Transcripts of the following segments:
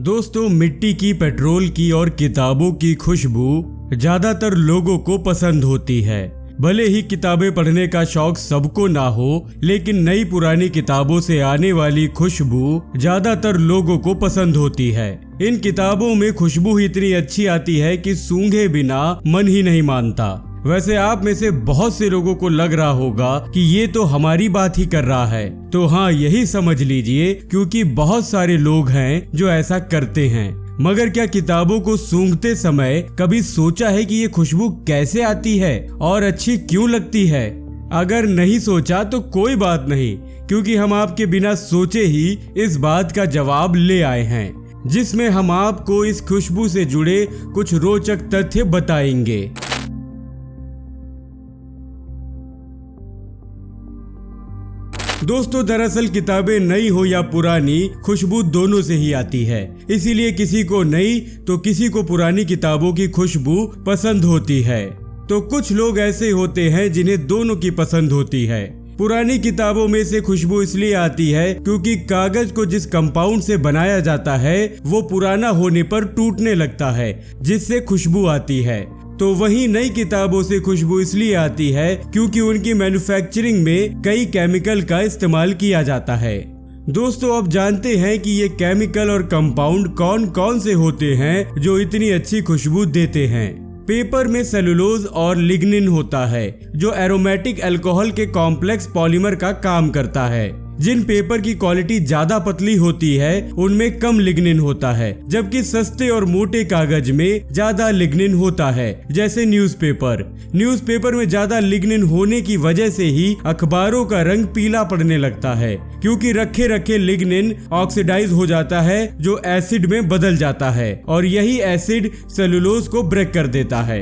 दोस्तों, मिट्टी की, पेट्रोल की और किताबों की खुशबू ज्यादातर लोगों को पसंद होती है। भले ही किताबें पढ़ने का शौक सबको ना हो, लेकिन नई पुरानी किताबों से आने वाली खुशबू ज्यादातर लोगों को पसंद होती है। इन किताबों में खुशबू ही इतनी अच्छी आती है कि सूंघे बिना मन ही नहीं मानता। वैसे आप में से बहुत से लोगों को लग रहा होगा कि ये तो हमारी बात ही कर रहा है, तो हाँ, यही समझ लीजिए, क्योंकि बहुत सारे लोग हैं जो ऐसा करते हैं। मगर क्या किताबों को सूंघते समय कभी सोचा है कि ये खुशबू कैसे आती है और अच्छी क्यों लगती है? अगर नहीं सोचा तो कोई बात नहीं, क्योंकि हम आपके बिना सोचे ही इस बात का जवाब ले आए हैं, जिसमें हम आपको इस खुशबू से जुड़े कुछ रोचक तथ्य बताएंगे। दोस्तों, दरअसल किताबें नई हो या पुरानी, खुशबू दोनों से ही आती है। इसीलिए किसी को नई तो किसी को पुरानी किताबों की खुशबू पसंद होती है। तो कुछ लोग ऐसे होते हैं जिन्हें दोनों की पसंद होती है। पुरानी किताबों में से खुशबू इसलिए आती है क्योंकि कागज को जिस कंपाउंड से बनाया जाता है वो पुराना होने पर टूटने लगता है, जिससे खुशबू आती है। तो वहीं नई किताबों से खुशबू इसलिए आती है क्योंकि उनकी मैन्युफैक्चरिंग में कई केमिकल का इस्तेमाल किया जाता है। दोस्तों, अब जानते हैं कि ये केमिकल और कंपाउंड कौन कौन से होते हैं जो इतनी अच्छी खुशबू देते हैं। पेपर में सेलुलोज और लिग्निन होता है, जो एरोमेटिक अल्कोहल के कॉम्प्लेक्स पॉलीमर का काम करता है। जिन पेपर की क्वालिटी ज्यादा पतली होती है उनमें कम लिग्निन होता है, जबकि सस्ते और मोटे कागज में ज्यादा लिग्निन होता है, जैसे न्यूज़पेपर में ज्यादा लिग्निन होने की वजह से ही अखबारों का रंग पीला पड़ने लगता है, क्योंकि रखे रखे लिग्निन ऑक्सीडाइज हो जाता है, जो एसिड में बदल जाता है, और यही एसिड सेलुलोज को ब्रेक कर देता है।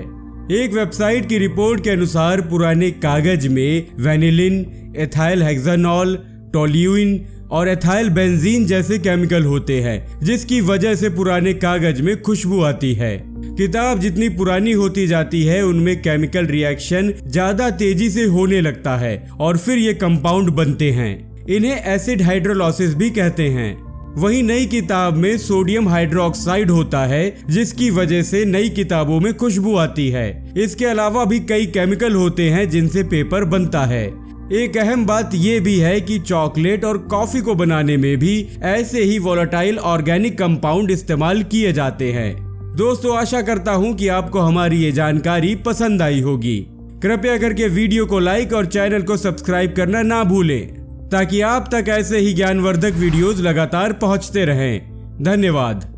एक वेबसाइट की रिपोर्ट के अनुसार पुराने कागज में वेनिलिन, एथाइल हेक्सानॉल, टोल्यूइन और एथाइल बेंजीन जैसे केमिकल होते हैं, जिसकी वजह से पुराने कागज में खुशबू आती है। किताब जितनी पुरानी होती जाती है उनमें केमिकल रिएक्शन ज्यादा तेजी से होने लगता है और फिर ये कंपाउंड बनते हैं। इन्हें एसिड हाइड्रोलाइसिस भी कहते हैं। वहीं नई किताब में सोडियम हाइड्रोक्साइड होता है, जिसकी वजह से नई किताबों में खुशबू आती है। इसके अलावा भी कई केमिकल होते हैं जिनसे पेपर बनता है। एक अहम बात यह भी है कि चॉकलेट और कॉफी को बनाने में भी ऐसे ही वोलेटाइल ऑर्गेनिक कंपाउंड इस्तेमाल किए जाते हैं। दोस्तों, आशा करता हूं कि आपको हमारी ये जानकारी पसंद आई होगी। कृपया करके वीडियो को लाइक और चैनल को सब्सक्राइब करना ना भूलें, ताकि आप तक ऐसे ही ज्ञानवर्धक वीडियोस लगातार पहुंचते रहें। धन्यवाद।